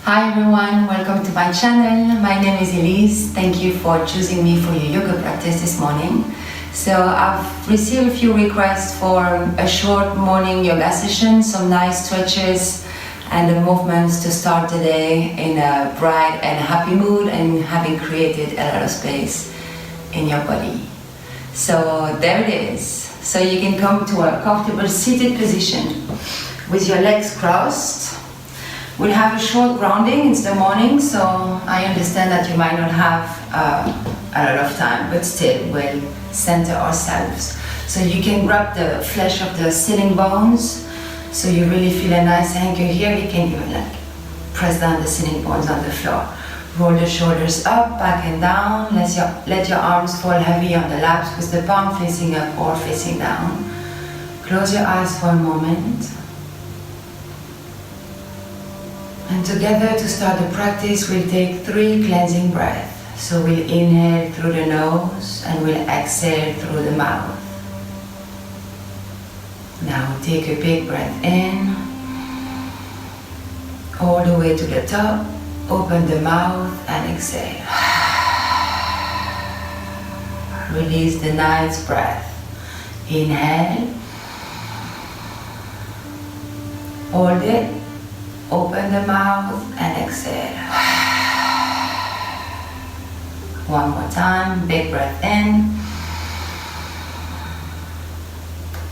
Hi everyone, welcome to my channel. My name is Elise. Thank you for choosing me for your yoga practice this morning. So I've received a few requests for a short morning yoga session, some nice stretches and the movements to start the day in a bright and happy mood and having created a lot of space in your body. So there it is. So you can come to a comfortable seated position with your legs crossed. We'll have a short grounding, it's the morning, so I understand that you might not have a lot of time, but still we'll center ourselves. So you can grab the flesh of the ceiling bones, so you really feel a nice anchor here. You can even press down the ceiling bones on the floor. Roll the shoulders up, back and down. Let your arms fall heavy on the laps with the palm facing up or facing down. Close your eyes for a moment. And together, to start the practice, we'll take 3 cleansing breaths. So we'll inhale through the nose and we'll exhale through the mouth. Now take a big breath in, all the way to the top. Open the mouth and exhale. Release the nice breath. Inhale. Hold it. Open the mouth and exhale. One more time, big breath in.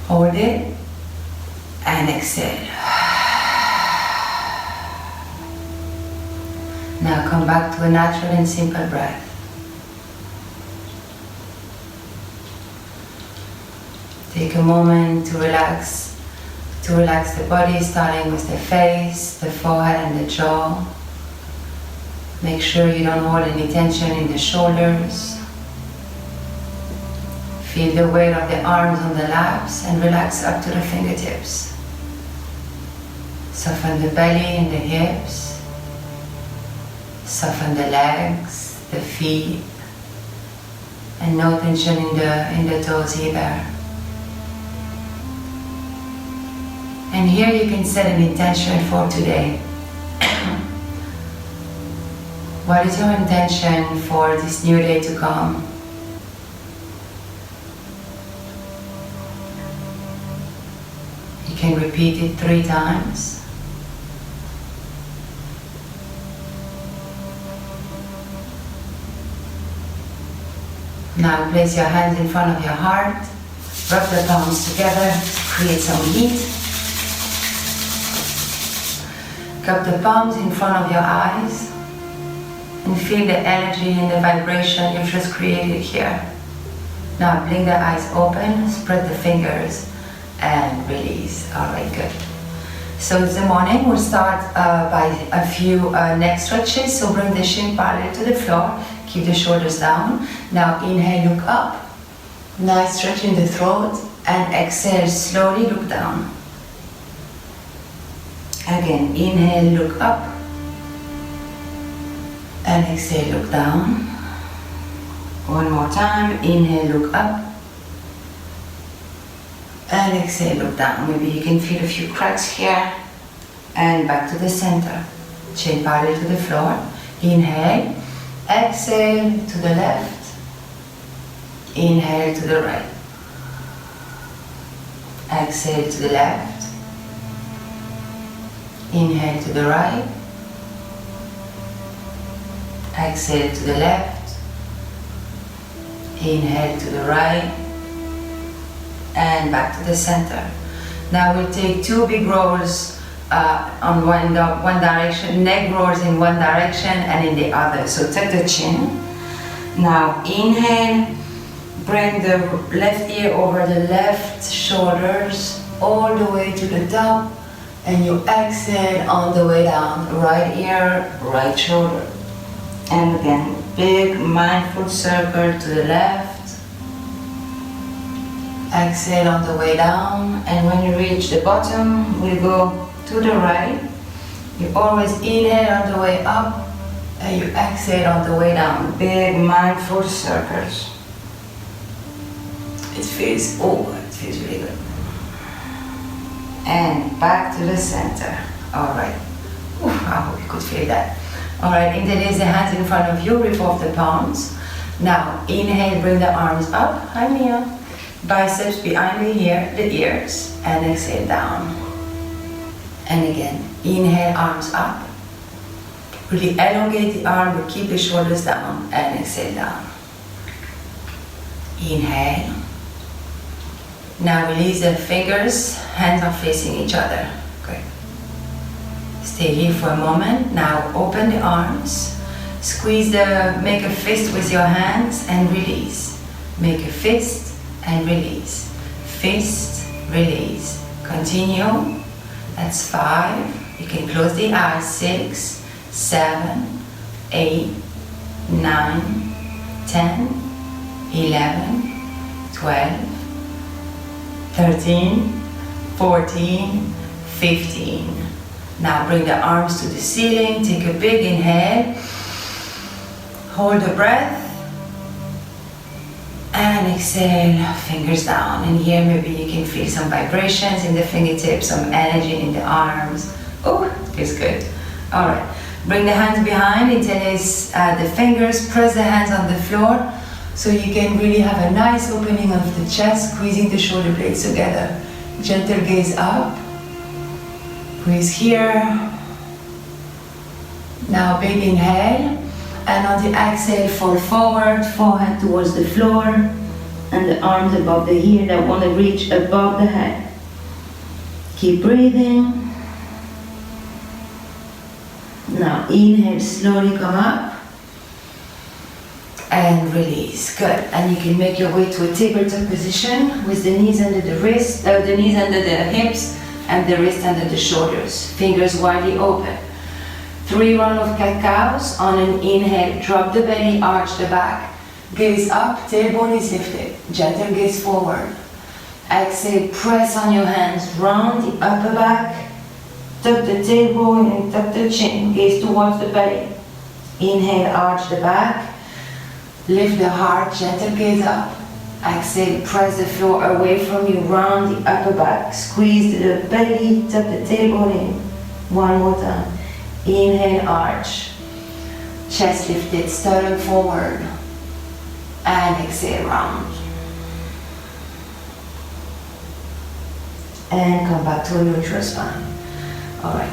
Hold it and exhale. Now come back to a natural and simple breath. Take a moment to relax the body, starting with the face, the forehead and the jaw. Make sure you don't hold any tension in the shoulders. Feel the weight of the arms on the laps and relax up to the fingertips. Soften the belly and the hips. Soften the legs, the feet, and no tension in the toes either. And here you can set an intention for today. What is your intention for this new day to come? You can repeat it 3 times. Now place your hands in front of your heart. Rub the palms together, create some heat. Cup the palms in front of your eyes and feel the energy and the vibration you've just created here. Now blink the eyes open, spread the fingers and release. Alright, good. So it's the morning. We'll start by a few neck stretches. So bring the shin parallel to the floor, keep the shoulders down. Now inhale, look up. Nice stretch in the throat and exhale, slowly look down. Again, inhale, look up, and exhale, look down. One more time, inhale, look up, and exhale, look down. Maybe you can feel a few cracks here, and back to the center. Chin parallel to the floor. Inhale, exhale to the left, inhale to the right, exhale to the left, inhale to the right, exhale to the left, inhale to the right, and back to the center. Now we'll take 2 big rolls on one direction, neck rolls in one direction and in the other. So tuck the chin. Now inhale, bring the left ear over the left shoulders all the way to the top. And you exhale on the way down, right ear, right shoulder. And again, big mindful circle to the left. Exhale on the way down, and when you reach the bottom, we'll go to the right. You always inhale on the way up, and you exhale on the way down. Big mindful circles. It feels really good. And back to the center. All right. Oof. I hope you could feel that. Alright, interlace the hands in front of you, revolve the palms. Now, inhale, bring the arms up. Hi Mia. Biceps behind the ears. And exhale down. And again, inhale, arms up. Really elongate the arm, but keep the shoulders down. And exhale down. Inhale. Now release the fingers, hands are facing each other. Good. Stay here for a moment. Now open the arms. Make a fist with your hands and release. Make a fist and release. Fist, release. Continue. That's 5. You can close the eyes. 6, 7, 8, 9, 10, 11, 12, 13, 14, 15. Now bring the arms to the ceiling. Take a big inhale. Hold the breath. And exhale, fingers down. And here maybe you can feel some vibrations in the fingertips, some energy in the arms. Oh, feels good. Alright, bring the hands behind, interlace the fingers, press the hands on the floor so you can really have a nice opening of the chest, squeezing the shoulder blades together. Gentle gaze up. Breathe here. Now big inhale. And on the exhale, fall forward, forehead towards the floor, and the arms above the ear that want to reach above the head. Keep breathing. Now inhale, slowly come up, and release. Good. And you can make your way to a tabletop position with the knees under the wrist, the knees under the hips, and the wrist under the shoulders. Fingers widely open. 3 rounds of cat-cows. On an inhale, drop the belly, arch the back. Gaze up, tailbone is lifted. Gentle gaze forward. Exhale, press on your hands, round the upper back. Tuck the tailbone and tuck the chin. Gaze towards the belly. Inhale, arch the back. Lift the heart, gentle gaze up. Exhale, press the floor away from you, round the upper back. Squeeze the belly, tuck the tailbone in. One more time. Inhale, arch. Chest lifted, sternum forward. And exhale, round. And come back to a neutral spine. Alright.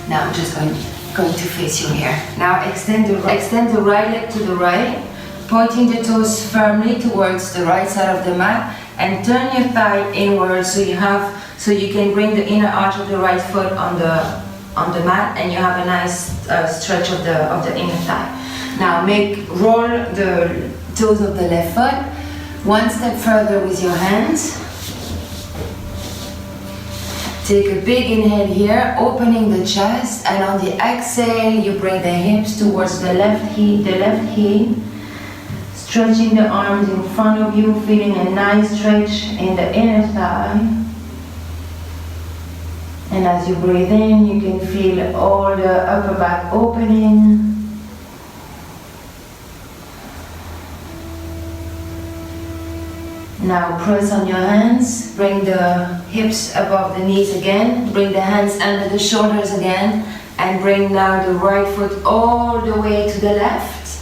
Now I'm just going to face you here. Now extend the right leg to the right, pointing the toes firmly towards the right side of the mat, and turn your thigh inward so you can bring the inner arch of the right foot on the mat, and you have a nice stretch of the inner thigh. Now roll the toes of the left foot one step further with your hands. Take a big inhale here, opening the chest, and on the exhale you bring the hips towards the left heel, stretching the arms in front of you, feeling a nice stretch in the inner thigh. And as you breathe in, you can feel all the upper back opening. Now press on your hands, bring the hips above the knees again, bring the hands under the shoulders again, and bring now the right foot all the way to the left.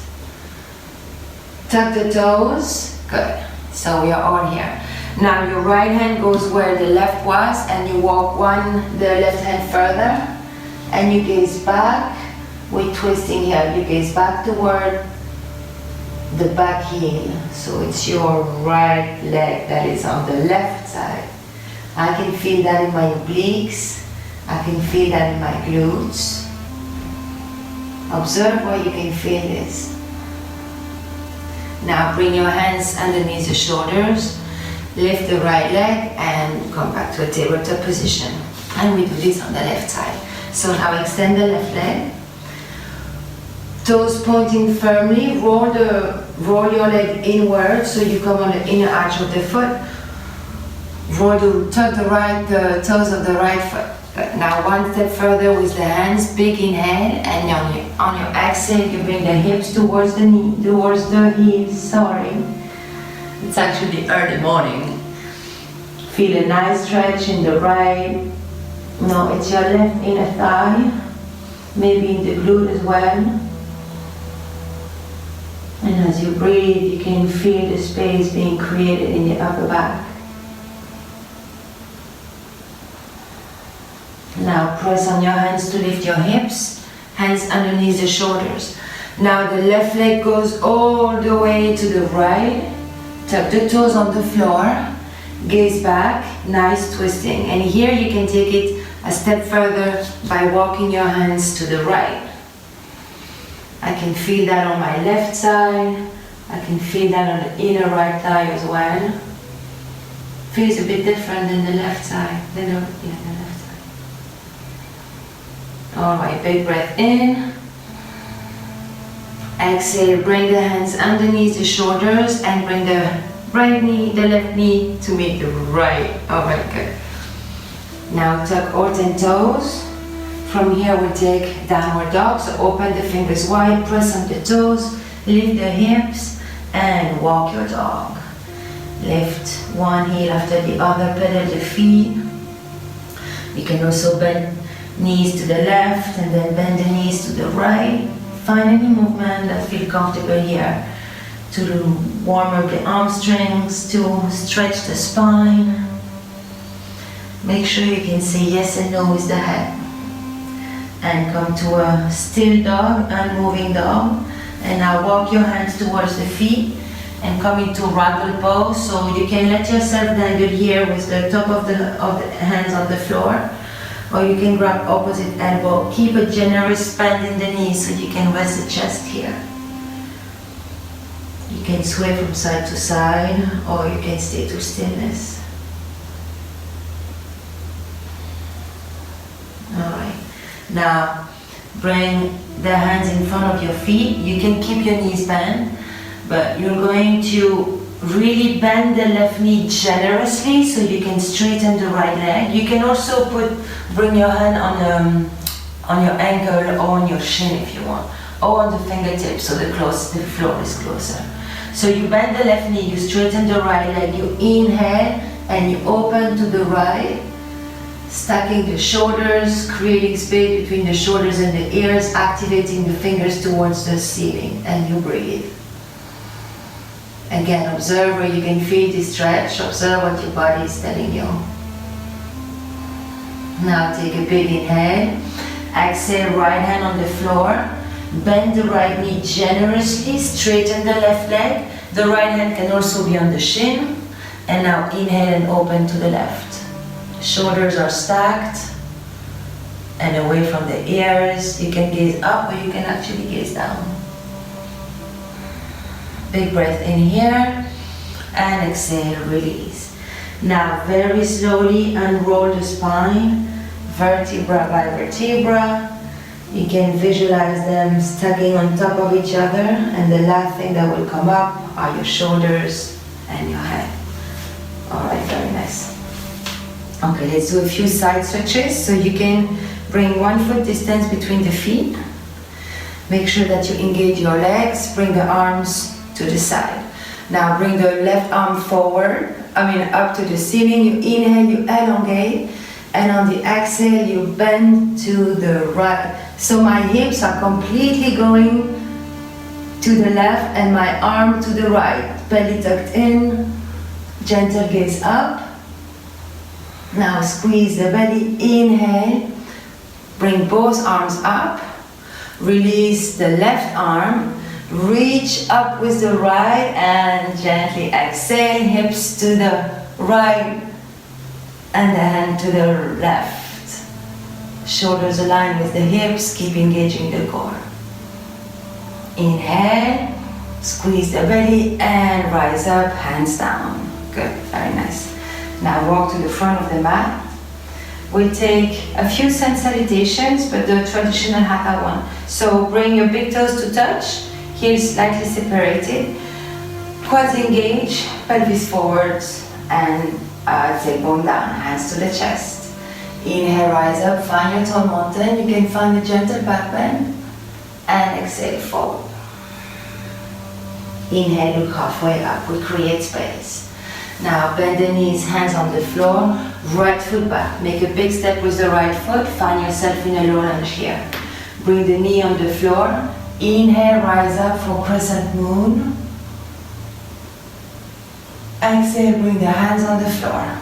Tuck the toes, good. So we are all here. Now your right hand goes where the left was, and you walk the left hand further, and you gaze back. We're twisting here. You gaze back toward the back heel. So it's your right leg that is on the left side. I can feel that in my obliques. I can feel that in my glutes. Observe where you can feel this. Now bring your hands underneath the shoulders. Lift the right leg and come back to a tabletop position. And we do this on the left side. So now extend the left leg. Toes pointing firmly. Roll your leg inward so you come on the inner arch of the foot. Tuck the toes of the right foot. But now one step further with the hands. Big inhale, and on your exhale you bring the hips towards the knee, towards the heels. Sorry. It's actually early morning. Feel a nice stretch in the right Now it's your left inner thigh, maybe in the glute as well. And as you breathe, you can feel the space being created in the upper back. Now press on your hands to lift your hips, hands underneath the shoulders. Now the left leg goes all the way to the right. Tuck the toes on the floor, gaze back, nice twisting. And here you can take it a step further by walking your hands to the right. I can feel that on my left side. I can feel that on the inner right thigh as well. Feels a bit different than the left side. The left side. All right, big breath in. Exhale, bring the hands underneath the shoulders and bring the left knee to meet the right. All right, good. Now tuck all 10 toes. From here we'll take downward dog, so open the fingers wide, press on the toes, lift the hips and walk your dog. Lift one heel after the other, pedal the feet. You can also bend knees to the left and then bend the knees to the right. Find any movement that feels comfortable here to warm up the hamstrings, to stretch the spine. Make sure you can say yes and no with the head. And come to a still dog and moving dog. And now walk your hands towards the feet and come into ragdoll pose. So you can let yourself dangle here with the top of the hands on the floor. Or you can grab opposite elbow. Keep a generous bend in the knees so you can rest the chest here. You can sway from side to side or you can stay to stillness. Alright. Now bring the hands in front of your feet. You can keep your knees bent, but you're going to really bend the left knee generously so you can straighten the right leg. You can also bring your hand on your ankle or on your shin if you want, or on the fingertips so the floor is closer. So you bend the left knee, you straighten the right leg, you inhale and you open to the right, stacking the shoulders, creating space between the shoulders and the ears, activating the fingers towards the ceiling, and you breathe. Again, observe where you can feel the stretch, observe what your body is telling you. Now take a big inhale, exhale, right hand on the floor, bend the right knee generously, straighten the left leg, the right hand can also be on the shin, and now inhale and open to the left. Shoulders are stacked and away from the ears. You can gaze up or you can actually gaze down. Big breath in here and exhale, release. Now very slowly unroll the spine, vertebra by vertebra. You can visualize them stacking on top of each other, and the last thing that will come up are your shoulders and your head. Alright, very nice. Okay, let's do a few side stretches. So you can bring 1 foot distance between the feet. Make sure that you engage your legs, bring the arms to the side. Now bring the left arm forward, up to the ceiling. You inhale, you elongate, and on the exhale, you bend to the right. So my hips are completely going to the left and my arm to the right. Belly tucked in, gentle gaze up. Now squeeze the belly, inhale, bring both arms up, release the left arm, reach up with the right and gently exhale, hips to the right and the hand to the left. Shoulders align with the hips, keep engaging the core. Inhale, squeeze the belly and rise up, hands down. Good, very nice. Now walk to the front of the mat. We'll take a few sun salutations, but the traditional hatha one. So bring your big toes to touch, heels slightly separated, quads engage, pelvis forwards, and tailbone down, hands to the chest. Inhale, rise up, find your tall mountain. You can find a gentle back bend, and exhale, forward. Inhale, look halfway up, we create space. Now bend the knees, hands on the floor, right foot back. Make a big step with the right foot, find yourself in a low lunge here. Bring the knee on the floor, inhale, rise up for crescent moon. Exhale, bring the hands on the floor.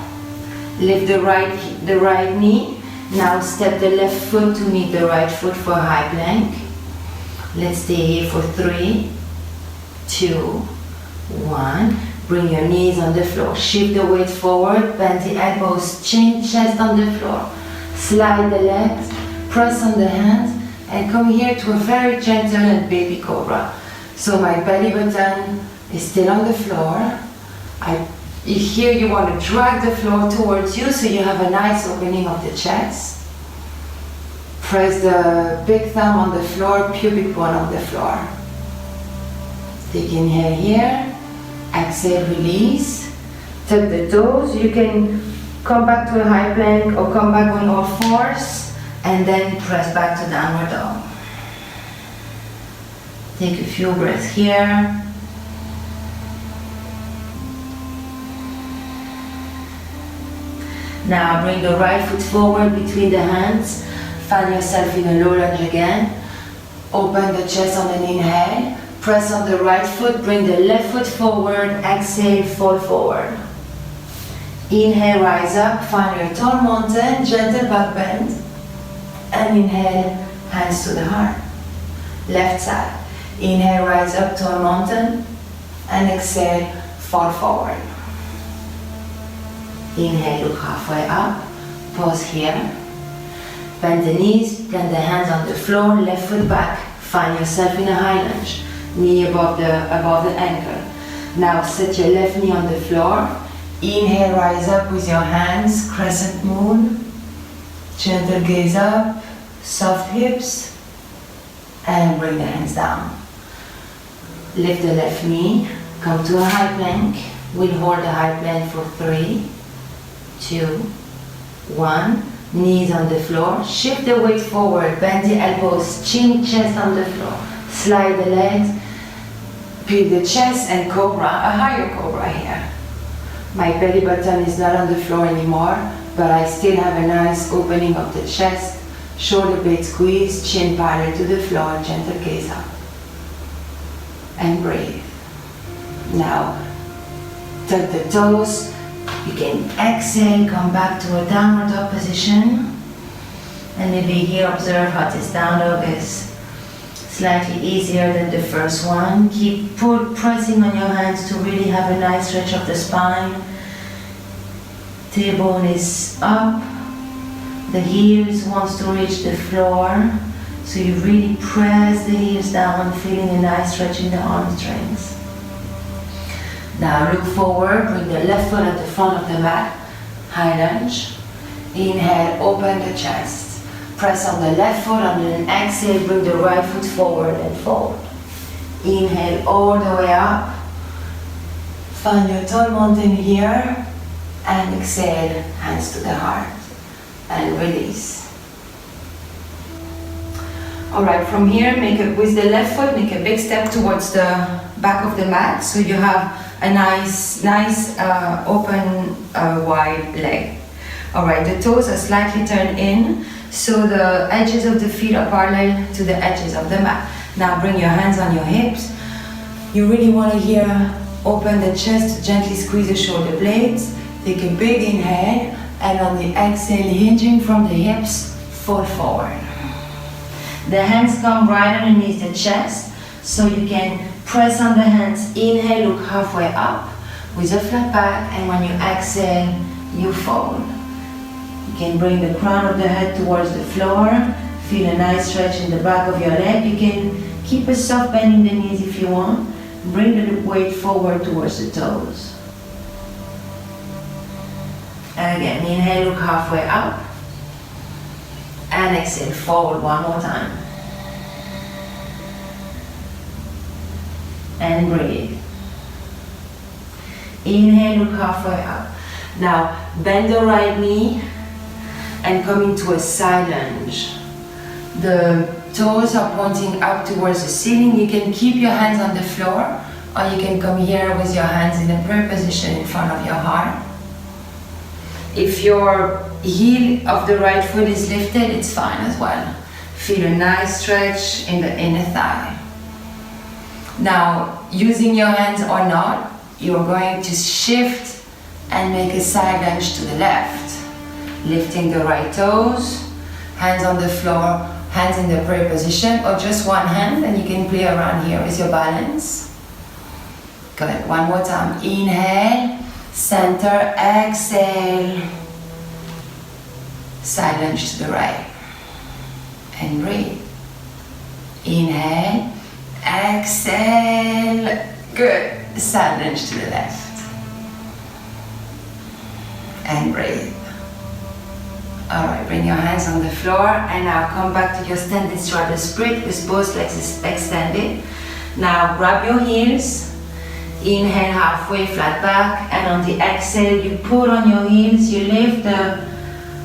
Lift the right knee. Now step the left foot to meet the right foot for high plank. Let's stay here for 3, 2, 1. Bring your knees on the floor. Shift the weight forward, bend the elbows, chin, chest on the floor. Slide the legs, press on the hands, and come here to a very gentle and baby cobra. So my belly button is still on the floor. Here you want to drag the floor towards you so you have a nice opening of the chest. Press the big thumb on the floor, pubic bone on the floor. Take inhale here. Exhale, release. Tuck the toes. You can come back to a high plank or come back on all fours and then press back to downward dog. Take a few breaths here. Now bring the right foot forward between the hands. Find yourself in a low lunge again. Open the chest on an inhale. Press on the right foot, bring the left foot forward. Exhale, fall forward. Inhale, rise up, find your tall mountain, gentle back bend. And inhale, hands to the heart. Left side. Inhale, rise up, tall mountain. And exhale, fall forward. Inhale, look halfway up. Pause here. Bend the knees, plant the hands on the floor, left foot back. Find yourself in a high lunge. Knee above the ankle. Now set your left knee on the floor. Inhale, rise up with your hands, crescent moon. Gentle gaze up, soft hips. And bring the hands down. Lift the left knee, come to a high plank. We'll hold the high plank for 3, 2, 1. Knees on the floor. Shift the weight forward. Bend the elbows. Chin, chest on the floor. Slide the legs. Peel the chest and cobra. A higher cobra here. My belly button is not on the floor anymore, but I still have a nice opening of the chest. Shoulder blade squeeze. Chin parallel to the floor. Gentle gaze up. And breathe. Now, tuck the toes. You can exhale, come back to a downward dog position. And maybe here observe how this down dog is slightly easier than the first one. Keep pressing on your hands to really have a nice stretch of the spine. Tailbone is up. The heels wants to reach the floor. So you really press the heels down, feeling a nice stretch in the hamstrings. Now look forward, bring the left foot at the front of the mat, high lunge. Inhale, open the chest. Press on the left foot, and then exhale, bring the right foot forward and fold. Inhale all the way up. Find your tall mountain here. And exhale, hands to the heart. And release. Alright, from here, with the left foot, make a big step towards the back of the mat. So you have a nice open wide leg. Alright, the toes are slightly turned in, so the edges of the feet are parallel to the edges of the mat. Now bring your hands on your hips. You really want to here open the chest, gently squeeze the shoulder blades. Take a big inhale, and on the exhale, hinging from the hips, fall forward. The hands come right underneath the chest, so you can press on the hands. Inhale, look halfway up with a flat back, and when you exhale, you fold. You can bring the crown of the head towards the floor. Feel a nice stretch in the back of your leg. You can keep a soft bend in the knees if you want. Bring the weight forward towards the toes. And again, inhale, look halfway up. And exhale, forward one more time. And breathe. Inhale, look halfway up. Now, bend the right knee and come into a side lunge. The toes are pointing up towards the ceiling. You can keep your hands on the floor, or you can come here with your hands in a prayer position in front of your heart. If your heel of the right foot is lifted, it's fine as well. Feel a nice stretch in the inner thigh. Now, using your hands or not, you're going to shift and make a side lunge to the left. Lifting the right toes, hands on the floor, hands in the prayer position, or just one hand, and you can play around here with your balance. Good, one more time. Inhale, center, exhale. Side lunge to the right. And breathe. Inhale, exhale. Good, side lunge to the left. And breathe. Alright, bring your hands on the floor and now come back to your standing straddle split with both legs extended. Now grab your heels. Inhale halfway, flat back, and on the exhale you pull on your heels, you lift the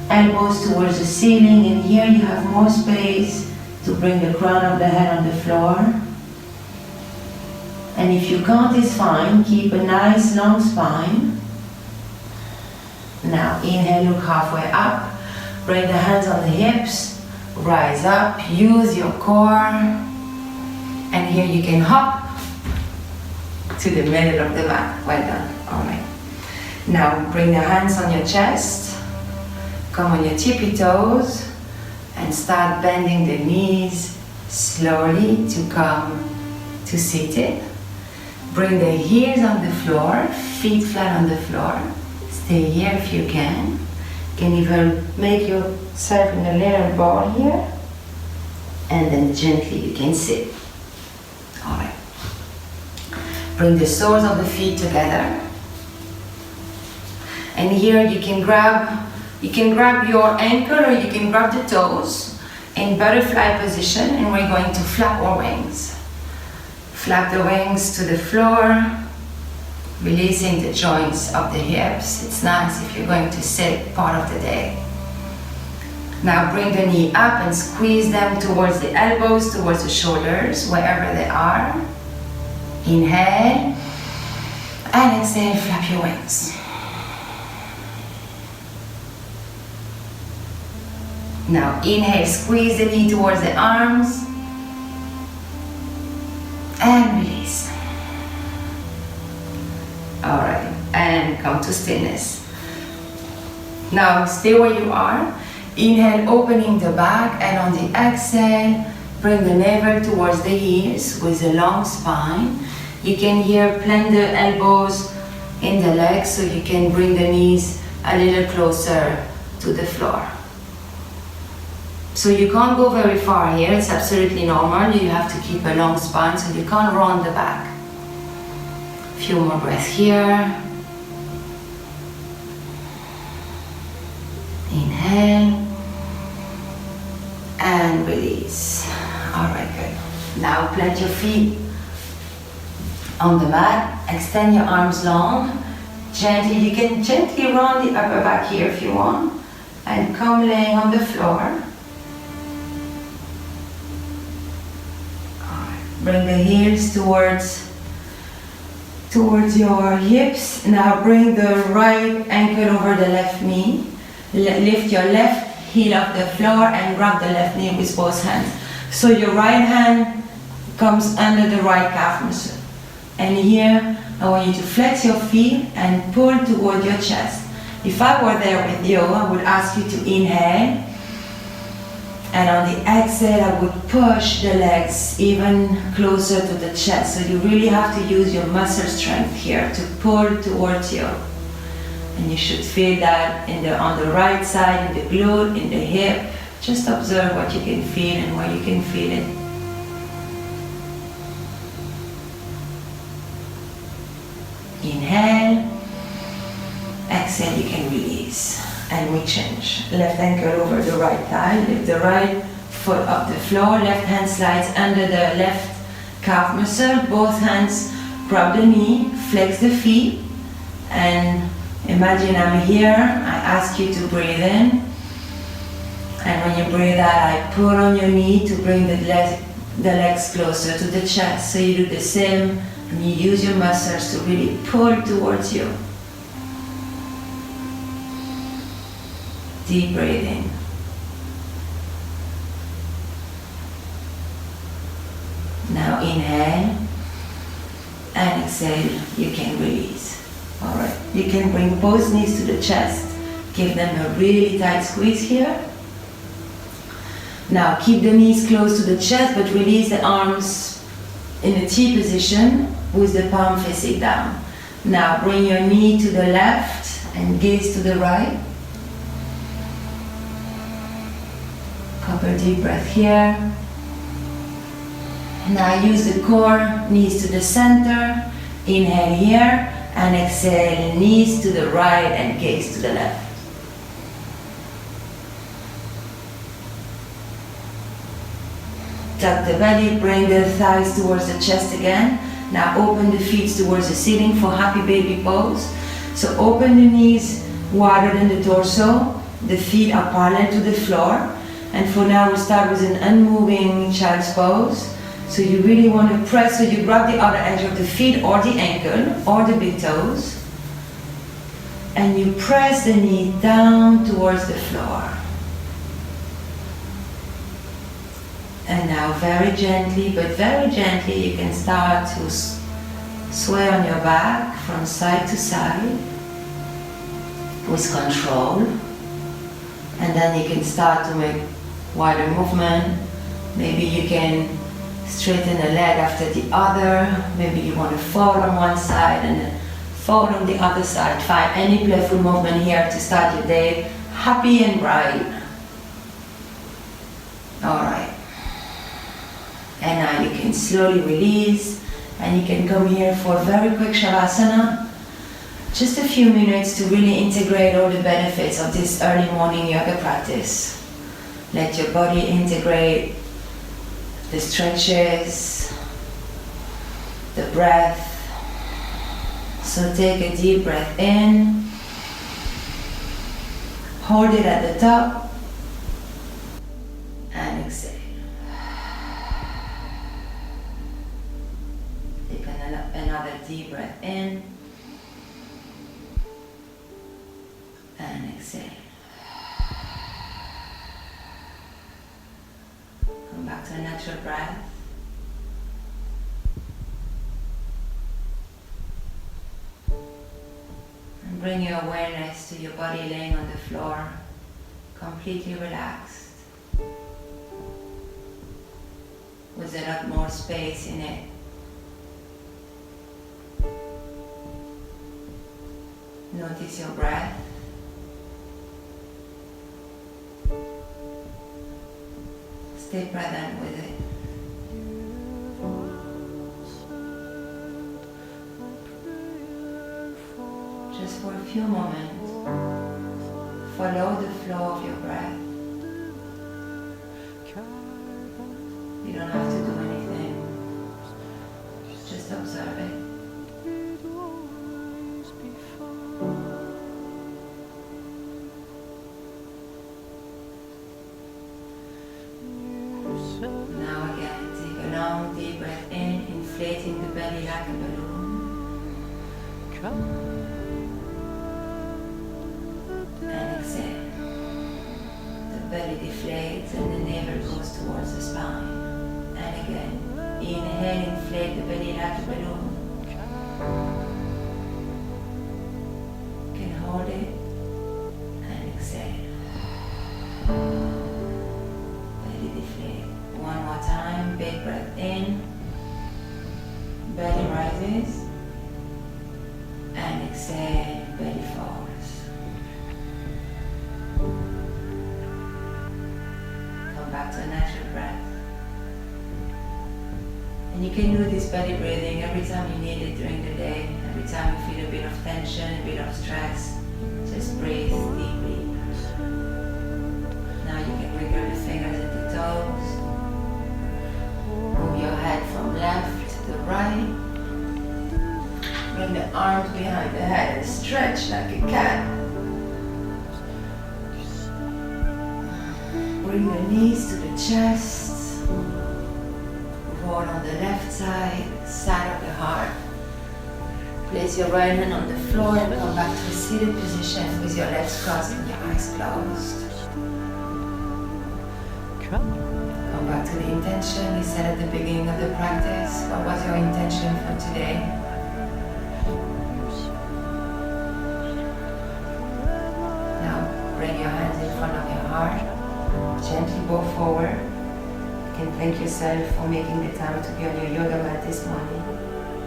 elbows towards the ceiling, and here you have more space to bring the crown of the head on the floor. And if you can't, it's fine, keep a nice long spine. Now inhale, look halfway up, bring the hands on the hips, rise up, use your core, and here you can hop to the middle of the mat. Well done. Alright. Now bring the hands on your chest, come on your tippy toes, and start bending the knees slowly to come to seated. Bring the heels on the floor, feet flat on the floor. Stay here if you can. You can even make yourself in a little ball here, and then gently you can sit. Alright. Bring the soles of the feet together. And here you can grab your ankle or you can grab the toes in butterfly position, and we're going to flap our wings. Flap the wings to the floor, releasing the joints of the hips. It's nice if you're going to sit part of the day. Now bring the knee up and squeeze them towards the elbows, towards the shoulders, wherever they are. Inhale, and exhale, flap your wings. Now inhale, squeeze the knee towards the arms, and release. Alright, and come to stillness. Now stay where you are. Inhale, opening the back, and on the exhale, bring the navel towards the heels with a long spine. You can here plant the elbows in the legs so you can bring the knees a little closer to the floor. So you can't go very far here, it's absolutely normal. You have to keep a long spine so you can't round the back. A few more breaths here. Inhale and release. Alright, good. Now plant your feet on the mat, extend your arms long. Gently, you can gently round the upper back here if you want, and come laying on the floor. Alright, bring the heels towards your hips. Now bring the right ankle over the left knee. Lift your left heel off the floor and grab the left knee with both hands. So your right hand comes under the right calf muscle. And here, I want you to flex your feet and pull toward your chest. If I were there with you, I would ask you to inhale. And on the exhale, I would push the legs even closer to the chest. So you really have to use your muscle strength here to pull towards you. And you should feel that on the right side, in the glute, in the hip. Just observe what you can feel and where you can feel it. Inhale, exhale, you can release. And we change. Left ankle over the right thigh, lift the right foot up the floor, left hand slides under the left calf muscle, both hands grab the knee, flex the feet, and imagine I'm here. I ask you to breathe in, and when you breathe out, I pull on your knee to bring the legs closer to the chest. So you do the same And you use your muscles to really pull towards you. Deep breathing. Now inhale and exhale, you can release. Alright, you can bring both knees to the chest, give them a really tight squeeze here. Now keep the knees close to the chest, but release the arms in a T position with the palm facing down. Now bring your knee to the left and gaze to the right. Couple deep breath here. Now use the core, knees to the center. Inhale here and exhale, knees to the right and gaze to the left. Tuck the belly, bring the thighs towards the chest again. Now open the feet towards the ceiling for happy baby pose. So open the knees wider than the torso. The feet are parallel to the floor. And for now we start with an unmoving child's pose. So you really want to press, so you grab the other edge of the feet or the ankle or the big toes. And you press the knee down towards the floor. And now very gently, but very gently, you can start to sway on your back from side to side with control. And then you can start to make wider movement. Maybe you can straighten a leg after the other. Maybe you want to fold on one side and then fold on the other side. Find any playful movement here to start your day happy and bright. Alright. And now you can slowly release, and you can come here for a very quick Shavasana. Just a few minutes to really integrate all the benefits of this early morning yoga practice. Let your body integrate the stretches, the breath. So take a deep breath in, hold it at the top, and exhale. Take another deep breath in, and exhale. Come back to a natural breath. And bring your awareness to your body laying on the floor, completely relaxed, with a lot more space in it. Notice your breath. Stay present with it. Just for a few moments, follow the flow of your breath. You don't have to do anything. Just observe it. Now again, take a long deep breath in, inflating the belly like a balloon. And exhale. The belly deflates and the navel goes towards the spine. And again, inhale, inflate the belly like a balloon. You can hold it and exhale. Belly deflate. One more time, big breath in, belly rises, and exhale, belly falls. Come back to a natural breath. And you can do this belly breathing every time you need it during the day, every time you feel a bit of tension, a bit of stress, just breathe deeply. Now you can wiggle the fingers at the toes. Move your head from left to the right. Bring the arms behind the head and stretch like a cat. Bring the knees to the chest. Roll forward on the left side of the heart. Place your right hand on the floor and come back to a seated position with your legs crossed and your eyes closed. Come back to the intention we set at the beginning of the practice. What was your intention for today? Now bring your hands in front of your heart. Gently go forward. You can thank yourself for making the time to be on your yoga mat this morning.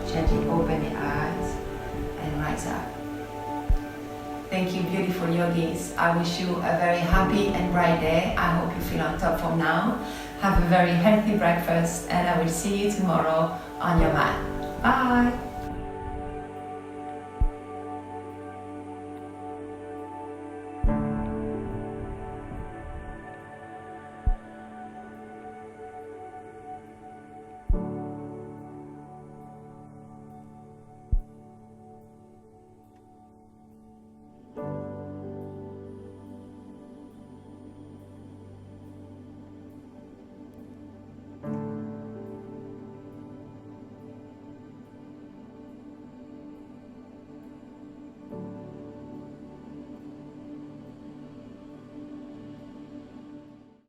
Gently open the eyes and rise up. Thank you, beautiful yogis. I wish you a very happy and bright day. I hope you feel on top from now. Have a very healthy breakfast and I will see you tomorrow on your mat. Bye.